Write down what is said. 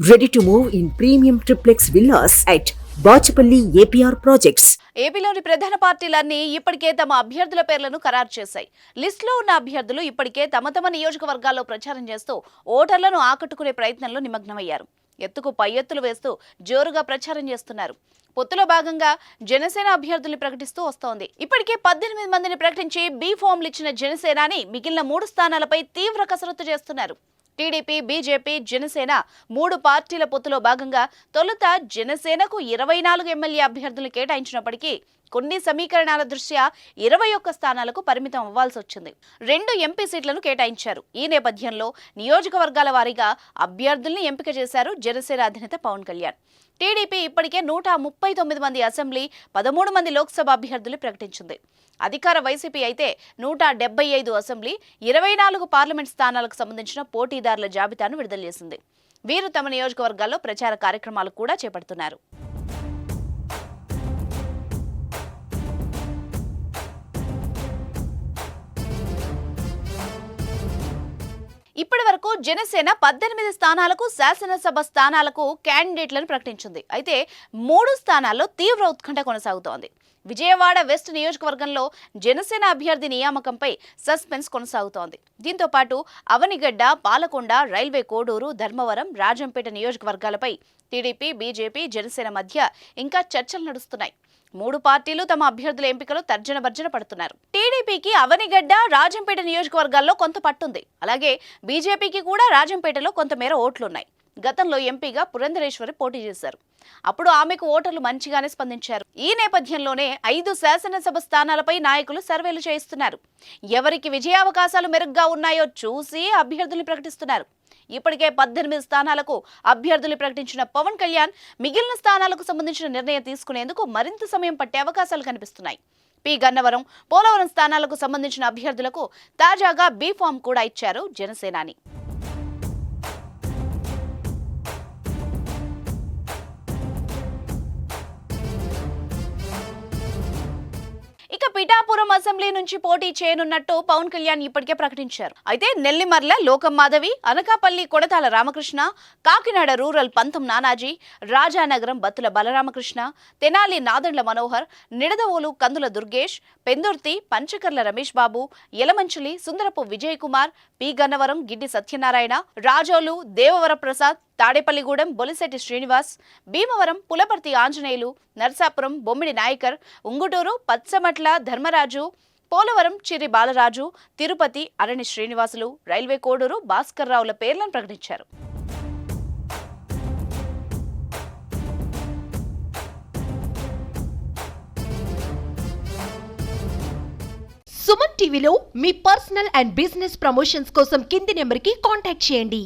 Ready to move in premium triplex villas at Bachapalli APR Projects. ఏపీలోని ప్రధాన పార్టీలన్నీ ఇప్పటికే తమ అభ్యర్థుల పేర్లను ఖరారు చేశాయి. లిస్టులో ఉన్న అభ్యర్థులు ఇప్పటికే తమ నియోజకవర్గాల్లో ప్రచారం చేస్తూ ఓటర్లను ఆకట్టుకునే ప్రయత్నంలో నిమగ్నమయ్యారు. ఎత్తుకు పై ఎత్తులు వేస్తూ జోరుగా ప్రచారం చేస్తున్నారు. పొత్తులో భాగంగా జనసేన అభ్యర్థుల్ని ప్రకటిస్తూ వస్తోంది. ఇప్పటికే 18 మందిని ప్రకటించి బి ఫామ్లు ఇచ్చిన జనసేనాని మిగిలిన 3 స్థానాలపై తీవ్ర కసరత్తు చేస్తున్నారు. టీడీపీ, బీజేపీ, జనసేన 3 పార్టీల పొత్తులో భాగంగా తొలుత జనసేనకు 24 ఎమ్మెల్యే అభ్యర్థులు కేటాయించినప్పటికీ కొన్ని సమీకరణాల దృష్ట్యా 21 స్థానాలకు పరిమితం అవ్వాల్సి వచ్చింది. 2 ఎంపీ సీట్లను కేటాయించారు. ఈ నేపథ్యంలో నియోజకవర్గాల వారీగా అభ్యర్థుల్ని ఎంపిక చేశారు జనసేన అధినేత పవన్ కళ్యాణ్. టీడీపీ ఇప్పటికే 139 మంది అసెంబ్లీ, 13 మంది లోక్సభ అభ్యర్థులు ప్రకటించింది. అధికార వైసీపీ అయితే 175 అసెంబ్లీ, 24 పార్లమెంట్ స్థానాలకు సంబంధించిన పోటీదారుల జాబితాను విడుదల చేసింది. వీరు తమ నియోజకవర్గాల్లో ప్రచార కార్యక్రమాలు కూడా చేపడుతున్నారు. ఇప్పటి వరకు జనసేన 18 స్థానాలకు, శాసనసభ స్థానాలకు క్యాండిడేట్లను ప్రకటించింది. అయితే 3 స్థానాల్లో తీవ్ర ఉత్కంఠ కొనసాగుతోంది. విజయవాడ వెస్ట్ నియోజకవర్గంలో జనసేన అభ్యర్థి నియామకంపై సస్పెన్స్ కొనసాగుతోంది. దీంతో పాటు అవనిగడ్డ, పాలకొండ, రైల్వే కోడూరు, ధర్మవరం, రాజంపేట నియోజకవర్గాలపై టీడీపీ, బీజేపీ, జనసేన మధ్య ఇంకా చర్చలు నడుస్తున్నాయి. 3 పార్టీలు తమ అభ్యర్థుల ఎంపికలో తర్జన భర్జన పడుతున్నారు. టీడీపీకి అవనిగడ్డ, రాజంపేట నియోజకవర్గాల్లో కొంత పట్టుంది. అలాగే బీజేపీకి కూడా రాజంపేటలో కొంతమేర ఓట్లున్నాయి. గతంలో ఎంపీగా పురంధరేశ్వరి పోటీ చేశారు. అప్పుడు ఆమెకు ఓటర్లు మంచిగానే స్పందించారు. ఈ నేపథ్యంలోనే 5 శాసనసభ స్థానాలపై నాయకులు సర్వేలు చేయిస్తున్నారు. ఎవరికి విజయావకాశాలు మెరుగ్గా ఉన్నాయో చూసి అభ్యర్థుల్ని ప్రకటిస్తున్నారు. ఇప్పటికే 18 స్థానాలకు అభ్యర్థులు ప్రకటించిన పవన్ కళ్యాణ్ మిగిలిన స్థానాలకు సంబంధించిన నిర్ణయం తీసుకునేందుకు మరింత సమయం పట్టే అవకాశాలు కనిపిస్తున్నాయి. పి గన్నవరం, పోలవరం స్థానాలకు సంబంధించిన అభ్యర్థులకు తాజాగా బి ఫామ్ కూడా ఇచ్చారు జనసేనాని. ఇక పిఠాపురం అసెంబ్లీ నుంచి పోటీ చేయనున్నట్టు పవన్ కళ్యాణ్ ఇప్పటికే ప్రకటించారు. అయితే నెల్లిమర్ల లోకం మాధవి, అనకాపల్లి కొడతాల రామకృష్ణ, కాకినాడ రూరల్ పంతం నానాజీ, రాజానగరం బత్తుల బలరామకృష్ణ, తెనాలి నాదెండ్ల మనోహర్, నిడదవోలు కందుల దుర్గేష్, పెందుర్తి పంచకర్ల రమేష్ బాబు, యలమంచిలి సుందరపు విజయ్ కుమార్, పి గన్నవరం గిడ్డి సత్యనారాయణ, రాజోలు దేవవర ప్రసాద్, తాడేపల్లిగూడెం బొలిశెట్టి శ్రీనివాస్, భీమవరం పులపర్తి ఆంజనేయులు, నర్సాపురం బొమ్మిడి నాయకర్, ఉంగుటూరు పచ్చమట్ల ధర్మరాజు, పోలవరం చిరి బాలరాజు, తిరుపతి అరణి శ్రీనివాసులు, రైల్వే కోడూరు భాస్కర్ రావుల పేర్లను ప్రకటించారు. సుమన్ టీవీలో మీ పర్సనల్ అండ్ బిజినెస్ ప్రమోషన్స్ కోసం కింది నెంబర్కి కాంటాక్ట్ చేయండి.